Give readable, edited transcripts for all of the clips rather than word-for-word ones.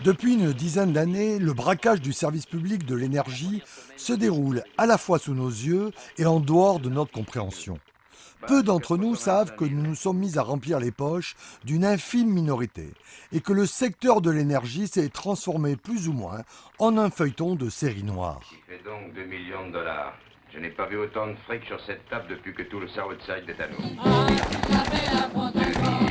Depuis une dizaine d'années, le braquage du service public de l'énergie se déroule à la fois sous nos yeux et en dehors de notre compréhension. Peu d'entre nous savent que nous nous sommes mis à remplir les poches d'une infime minorité et que le secteur de l'énergie s'est transformé plus ou moins en un feuilleton de série noire. Qui fait donc 2 millions de dollars. Je n'ai pas vu autant de fric sur cette table depuis que tout le Southside est à nous. 2 millions.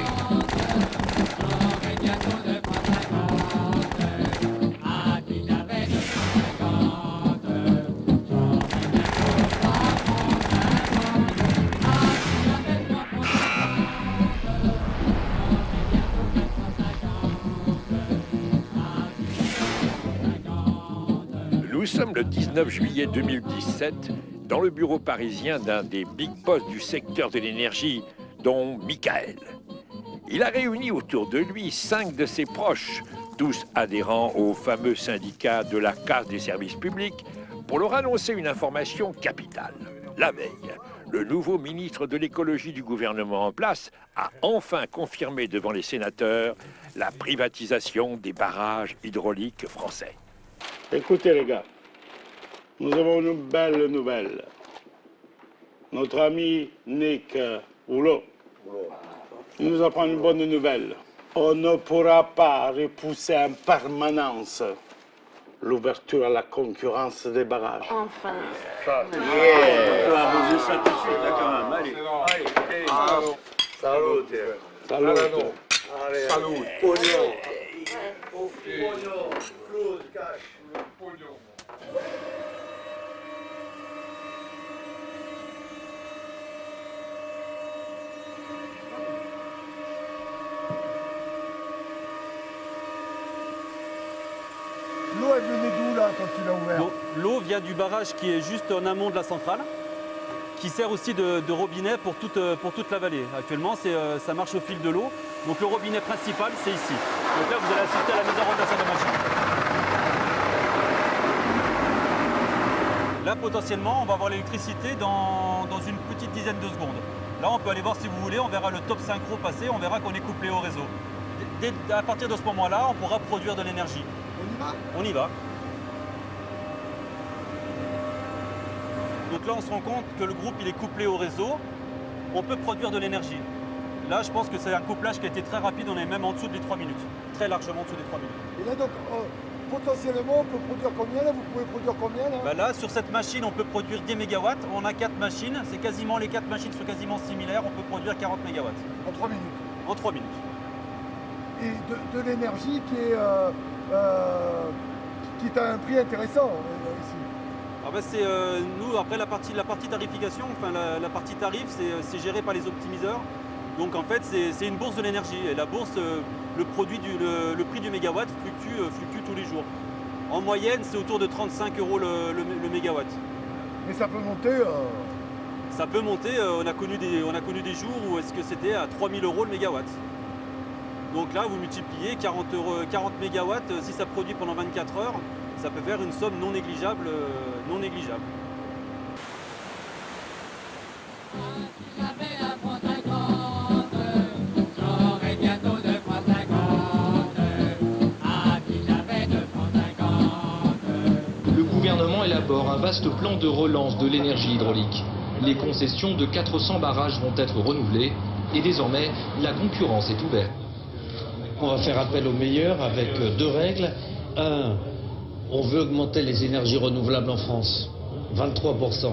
Nous sommes le 19 juillet 2017 dans le bureau parisien d'un des big boss du secteur de l'énergie, dont Michael. Il a réuni autour de lui 5 de ses proches, tous adhérents au fameux syndicat de la casse des services publics, pour leur annoncer une information capitale. La veille, le nouveau ministre de l'écologie du gouvernement en place a enfin confirmé devant les sénateurs la privatisation des barrages hydrauliques français. Écoutez les gars, nous avons une belle nouvelle. Notre ami Nick Hulot nous apprend une bonne nouvelle. On ne pourra pas repousser en permanence l'ouverture à la concurrence des barrages. Enfin. L'eau, elle venait d'où là quand tu l'as ouvert? L'eau vient du barrage qui est juste en amont de la centrale, qui sert aussi de robinet pour toute la vallée. Actuellement, ça marche au fil de l'eau. Donc le robinet principal, c'est ici. Donc là, vous allez assister à la mise en rotation de la machine. Là, potentiellement, on va avoir l'électricité dans une petite dizaine de secondes. Là, on peut aller voir si vous voulez, on verra le top synchro passer, on verra qu'on est couplé au réseau. À partir de ce moment-là, on pourra produire de l'énergie. On y va? On y va. Donc là, on se rend compte que le groupe il est couplé au réseau. On peut produire de l'énergie. Là, je pense que c'est un couplage qui a été très rapide. On est même en dessous des 3 minutes. Très largement en dessous des 3 minutes. Et là donc, potentiellement, on peut produire combien là? Vous pouvez produire combien là? Là, sur cette machine, on peut produire 10 mégawatts. On a 4 machines. C'est quasiment, les 4 machines sont quasiment similaires. On peut produire 40 mégawatts. En 3 minutes. En 3 minutes. Et de l'énergie qui est à un prix intéressant ici. Nous, après la partie tarification, enfin la partie tarif, c'est géré par les optimiseurs. Donc en fait, c'est une bourse de l'énergie. Et la bourse, le prix du mégawatt fluctue tous les jours. En moyenne, c'est autour de 35 € le mégawatt. Mais ça peut monter. Ça peut monter. On a connu des jours où est-ce que c'était à 3 000 € le mégawatt. Donc là, vous multipliez 40 mégawatts, si ça produit pendant 24 heures, ça peut faire une somme non négligeable. Le gouvernement élabore un vaste plan de relance de l'énergie hydraulique. Les concessions de 400 barrages vont être renouvelées et désormais, la concurrence est ouverte. On va faire appel aux meilleurs avec 2 règles. 1, on veut augmenter les énergies renouvelables en France, 23%.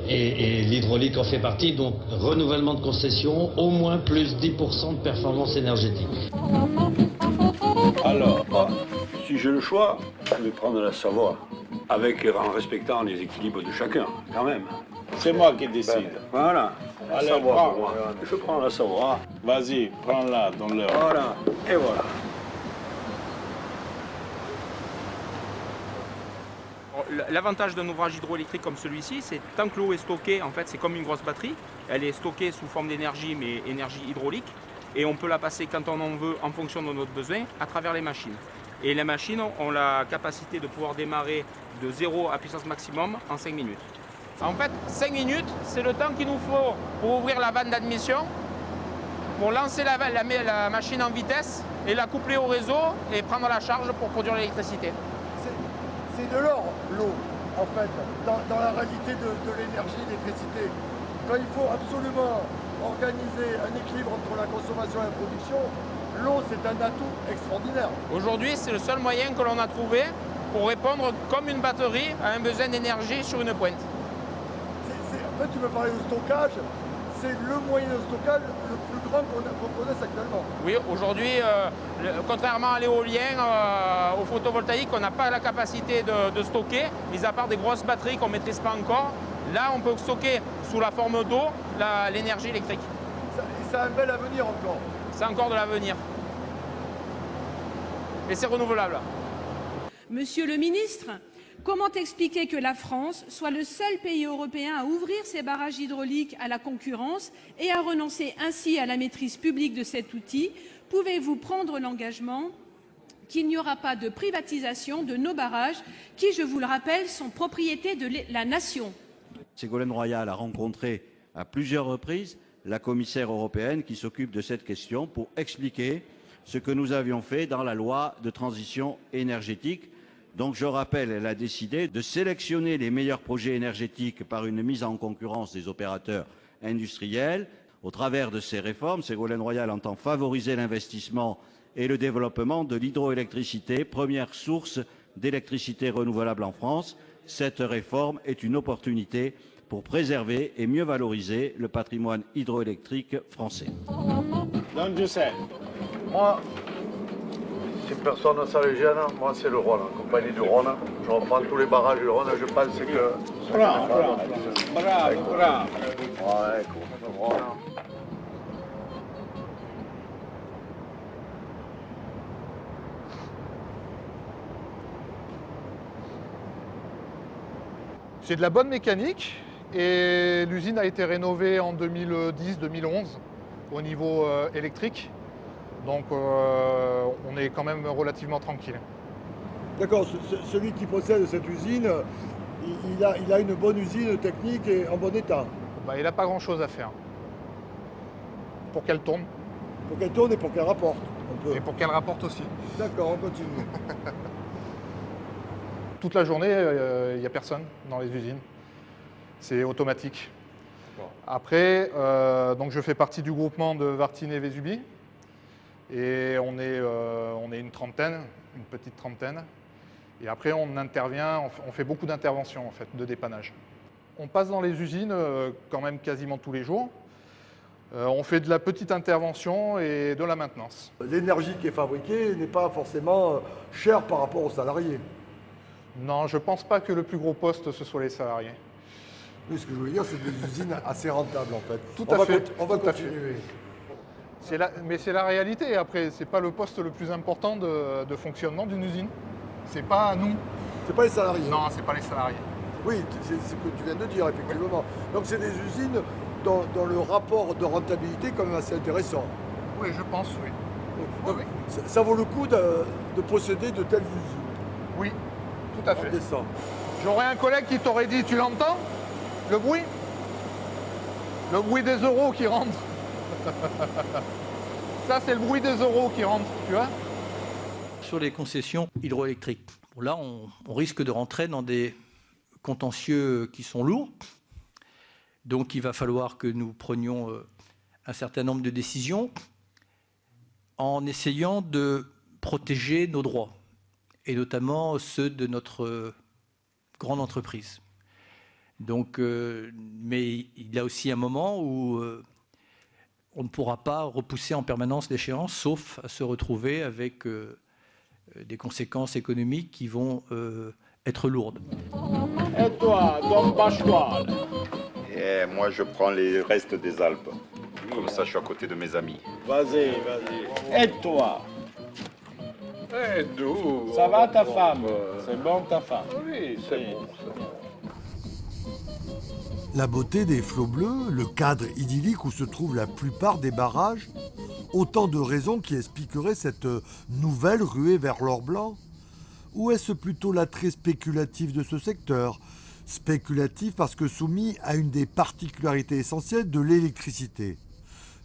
Et l'hydraulique en fait partie, donc renouvellement de concession, au moins plus 10% de performance énergétique. Alors, si j'ai le choix, je vais prendre la Savoie, en respectant les équilibres de chacun, quand même. C'est moi qui décide. Voilà. La Savoie, pour moi. Je prends la Savoie. Vas-y, prends-la, donne-le. Voilà, et voilà. L'avantage d'un ouvrage hydroélectrique comme celui-ci, c'est tant que l'eau est stockée, en fait, c'est comme une grosse batterie. Elle est stockée sous forme d'énergie, mais énergie hydraulique. Et on peut la passer quand on en veut, en fonction de notre besoin, à travers les machines. Et les machines ont la capacité de pouvoir démarrer de 0 à puissance maximum en 5 minutes. En fait, 5 minutes, c'est le temps qu'il nous faut pour ouvrir la vanne d'admission pour lancer la machine en vitesse et la coupler au réseau et prendre la charge pour produire l'électricité. C'est de l'or, l'eau, en fait, dans la réalité de l'énergie, l'électricité. Quand il faut absolument organiser un équilibre entre la consommation et la production, l'eau, c'est un atout extraordinaire. Aujourd'hui, c'est le seul moyen que l'on a trouvé pour répondre comme une batterie à un besoin d'énergie sur une pointe. En fait, tu veux parler de stockage, c'est le moyen de stockage le plus grand qu'on connaisse actuellement. Oui, aujourd'hui, contrairement à l'éolien, au photovoltaïque, on n'a pas la capacité de stocker, mis à part des grosses batteries qu'on ne maîtrise pas encore. Là, on peut stocker sous la forme d'eau l'énergie électrique. Ça a un bel avenir encore. C'est encore de l'avenir. Et c'est renouvelable. Monsieur le ministre, comment expliquer que la France soit le seul pays européen à ouvrir ses barrages hydrauliques à la concurrence et à renoncer ainsi à la maîtrise publique de cet outil? Pouvez-vous prendre l'engagement qu'il n'y aura pas de privatisation de nos barrages qui, je vous le rappelle, sont propriété de la nation? Ségolène Royal a rencontré à plusieurs reprises la commissaire européenne qui s'occupe de cette question pour expliquer ce que nous avions fait dans la loi de transition énergétique. Donc je rappelle, elle a décidé de sélectionner les meilleurs projets énergétiques par une mise en concurrence des opérateurs industriels. Au travers de ces réformes, Ségolène Royal entend favoriser l'investissement et le développement de l'hydroélectricité, première source d'électricité renouvelable en France. Cette réforme est une opportunité pour préserver et mieux valoriser le patrimoine hydroélectrique français. Donc je sais. Moi, si personne ne ça les gêne, moi c'est le Rhône, la compagnie du Rhône. Je reprends tous les barrages du Rhône, je pense que... Bravo. Ouais, écoute, le Rhône. C'est de la bonne mécanique et l'usine a été rénovée en 2010-2011 au niveau électrique. Donc on est quand même relativement tranquille. D'accord, celui qui possède cette usine, il a une bonne usine technique et en bon état. Bah, il n'a pas grand-chose à faire. Pour qu'elle tourne. Pour qu'elle tourne et pour qu'elle rapporte. Et pour qu'elle rapporte aussi. D'accord, on continue. Toute la journée, il n'y a personne dans les usines. C'est automatique. Après, donc je fais partie du groupement de Vartine et Vésubie. Et on est une trentaine, une petite trentaine. Et après, on intervient, on fait beaucoup d'interventions en fait, de dépannage. On passe dans les usines quand même quasiment tous les jours. On fait de la petite intervention et de la maintenance. L'énergie qui est fabriquée n'est pas forcément chère par rapport aux salariés. Non, je ne pense pas que le plus gros poste, ce soit les salariés. Oui, ce que je veux dire, c'est des usines assez rentables en fait. Tout à fait. On va continuer. Mais c'est la réalité. Après, ce n'est pas le poste le plus important de fonctionnement d'une usine. C'est pas nous. C'est pas les salariés. Non, c'est pas les salariés. Oui, c'est ce que tu viens de dire, effectivement. Donc c'est des usines dont le rapport de rentabilité est quand même assez intéressant. Oui, je pense, oui. Donc, ça vaut le coup de posséder de telles usines. Oui, tout à fait. Descend. J'aurais un collègue qui t'aurait dit, tu l'entends? Le bruit? Le bruit des euros qui rentrent. Ça, c'est le bruit des euros qui rentrent, tu vois? Sur les concessions hydroélectriques, là, on risque de rentrer dans des contentieux qui sont lourds. Donc, il va falloir que nous prenions un certain nombre de décisions en essayant de protéger nos droits, et notamment ceux de notre grande entreprise. Donc, mais il y a aussi un moment où on ne pourra pas repousser en permanence l'échéance, sauf à se retrouver avec des conséquences économiques qui vont être lourdes. Et toi, Don Pasquale? Et moi, je prends les restes des Alpes. Comme ça, je suis à côté de mes amis. Vas-y, vas-y. Et toi? Eh, d'où? Ça va ta femme? C'est bon ta femme? Oui, c'est bon. La beauté des flots bleus, le cadre idyllique où se trouvent la plupart des barrages, autant de raisons qui expliqueraient cette nouvelle ruée vers l'or blanc. Ou est-ce plutôt l'attrait spéculatif de ce secteur? Spéculatif parce que soumis à une des particularités essentielles de l'électricité.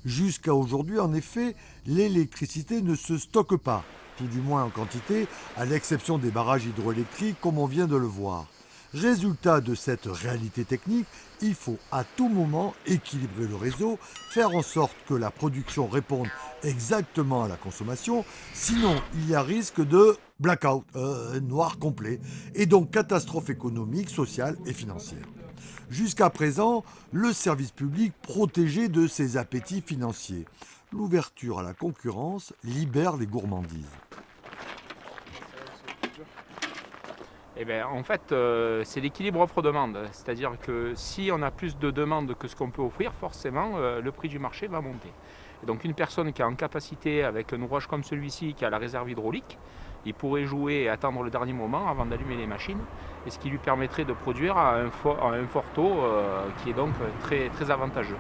Jusqu'à aujourd'hui, en effet, l'électricité ne se stocke pas, tout du moins en quantité, à l'exception des barrages hydroélectriques comme on vient de le voir. Résultat de cette réalité technique, il faut à tout moment équilibrer le réseau, faire en sorte que la production réponde exactement à la consommation, sinon il y a risque de blackout, noir complet, et donc catastrophe économique, sociale et financière. Jusqu'à présent, le service public protégeait de ses appétits financiers. L'ouverture à la concurrence libère les gourmandises. Eh bien, en fait, c'est l'équilibre offre-demande. C'est-à-dire que si on a plus de demandes que ce qu'on peut offrir, forcément, le prix du marché va monter. Et donc une personne qui a en capacité, avec un ouvrage comme celui-ci, qui a la réserve hydraulique, il pourrait jouer et attendre le dernier moment avant d'allumer les machines, et ce qui lui permettrait de produire à un fort taux qui est donc très, très avantageux.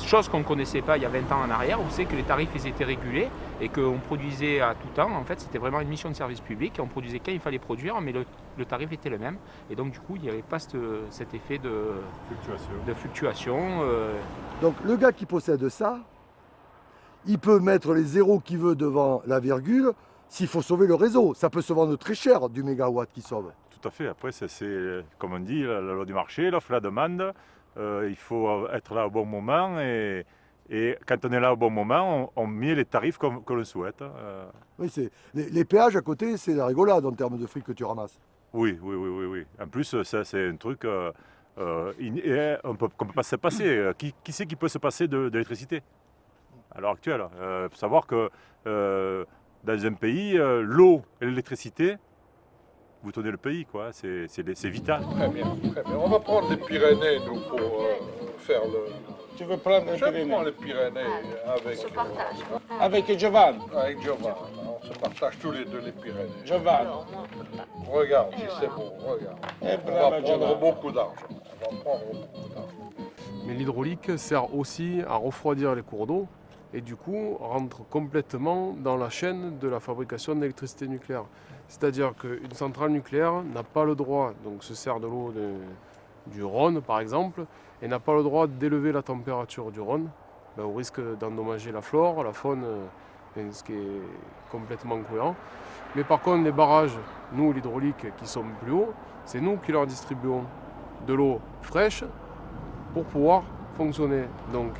Chose qu'on ne connaissait pas il y a 20 ans en arrière, où c'est que les tarifs ils étaient régulés et qu'on produisait à tout temps. En fait, c'était vraiment une mission de service public. On produisait quand il fallait produire, mais le tarif était le même. Et donc, du coup, il n'y avait pas cet effet de fluctuation. Donc, le gars qui possède ça, il peut mettre les zéros qu'il veut devant la virgule s'il faut sauver le réseau. Ça peut se vendre très cher du mégawatt qui sauve. Tout à fait. Après, c'est comme on dit, la loi du marché, l'offre et la demande. Il faut être là au bon moment et quand on est là au bon moment, on met les tarifs que l'on souhaite. Oui, les péages à côté, c'est la rigolade en termes de fric que tu ramasses. Oui. En plus, ça, c'est un truc qu'on ne peut pas se passer. Qui c'est qui peut se passer de l'électricité à l'heure actuelle? Il faut savoir que dans un pays, l'eau et l'électricité, vous tenez le pays, quoi. C'est vital. Très bien. On va prendre les Pyrénées, nous, pour faire le... Tu veux prendre les Pyrénées? Je prends les Pyrénées avec... On se partage. Avec Giovanni? Avec Giovanni. On se partage tous les deux les Pyrénées. Giovanni. Regarde, si c'est beau, regarde. On va prendre beaucoup d'argent. Mais l'hydraulique sert aussi à refroidir les cours d'eau et du coup rentre complètement dans la chaîne de la fabrication d'électricité nucléaire. C'est-à-dire qu'une centrale nucléaire n'a pas le droit, donc se sert de l'eau du Rhône par exemple, et n'a pas le droit d'élever la température du Rhône, au risque d'endommager la flore, la faune, ce qui est complètement cohérent. Mais par contre les barrages, nous l'hydraulique qui sont plus hauts, c'est nous qui leur distribuons de l'eau fraîche pour pouvoir fonctionner. Donc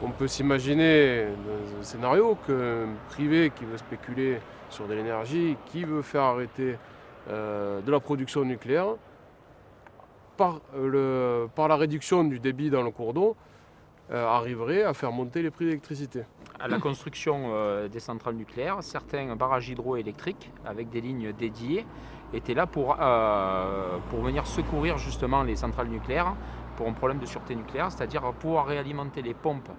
on peut s'imaginer dans un scénario qu'un privé qui veut spéculer sur de l'énergie, qui veut faire arrêter de la production nucléaire, par la réduction du débit dans le cours d'eau, arriverait à faire monter les prix d'électricité. À la construction des centrales nucléaires, certains barrages hydroélectriques avec des lignes dédiées étaient là pour venir secourir justement les centrales nucléaires pour un problème de sûreté nucléaire, c'est-à-dire pouvoir réalimenter les pompes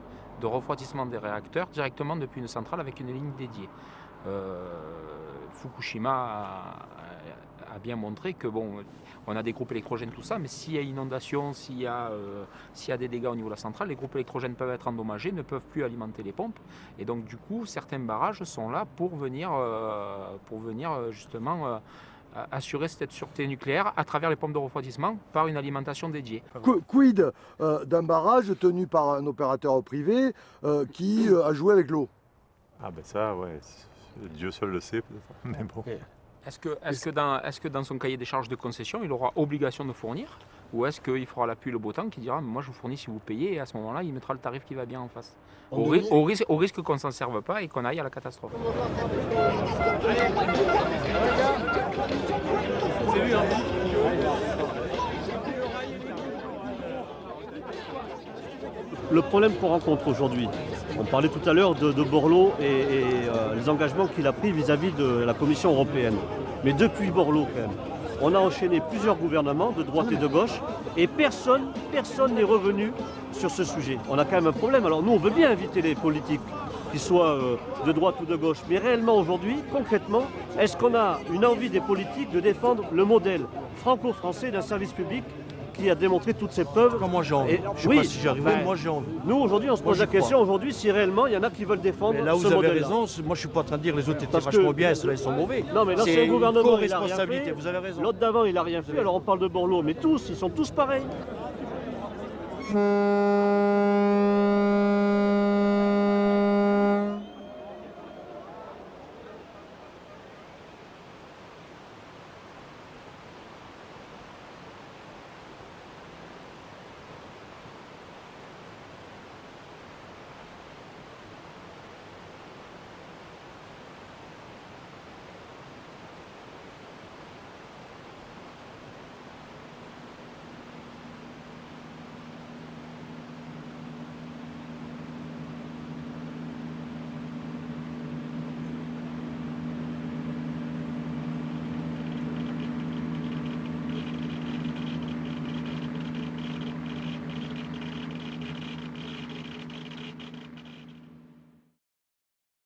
de refroidissement des réacteurs directement depuis une centrale avec une ligne dédiée. Fukushima a bien montré que bon, on a des groupes électrogènes, tout ça, mais s'il y a inondation, s'il y a des dégâts au niveau de la centrale, les groupes électrogènes peuvent être endommagés, ne peuvent plus alimenter les pompes. Et donc du coup, certains barrages sont là pour venir justement assurer cette sûreté nucléaire à travers les pompes de refroidissement par une alimentation dédiée. Quid d'un barrage tenu par un opérateur privé qui a joué avec l'eau? Ah ben ça, ouais, Dieu seul le sait peut-être, mais bon. Est-ce que dans son cahier des charges de concession, il aura obligation de fournir? Ou est-ce qu'il fera la pluie le beau temps qui dira moi je vous fournis si vous payez, et à ce moment-là il mettra le tarif qui va bien en face? Au risque qu'on ne s'en serve pas et qu'on aille à la catastrophe. C'est lui, hein. Le problème qu'on rencontre aujourd'hui, on parlait tout à l'heure de Borloo et les engagements qu'il a pris vis-à-vis de la Commission européenne. Mais depuis Borloo, quand même, on a enchaîné plusieurs gouvernements de droite et de gauche et personne n'est revenu sur ce sujet. On a quand même un problème. Alors nous, on veut bien inviter les politiques, qu'ils soient de droite ou de gauche. Mais réellement aujourd'hui, concrètement, est-ce qu'on a une envie des politiques de défendre le modèle franco-français d'un service public qui a démontré toutes ses preuves? Moi j'ai envie. Je sais pas si j'y arriverai, moi j'ai envie. Nous aujourd'hui on se pose la question aujourd'hui si réellement il y en a qui veulent défendre ce modèle. Là vous avez raison, moi je suis pas en train de dire les autres étaient vachement bien et ceux-là ils sont mauvais. Non mais l'ancien gouvernement il a rien responsabilité, fait, vous avez raison. L'autre d'avant il a rien fait, alors on parle de Borloo, mais tous, ils sont tous pareils.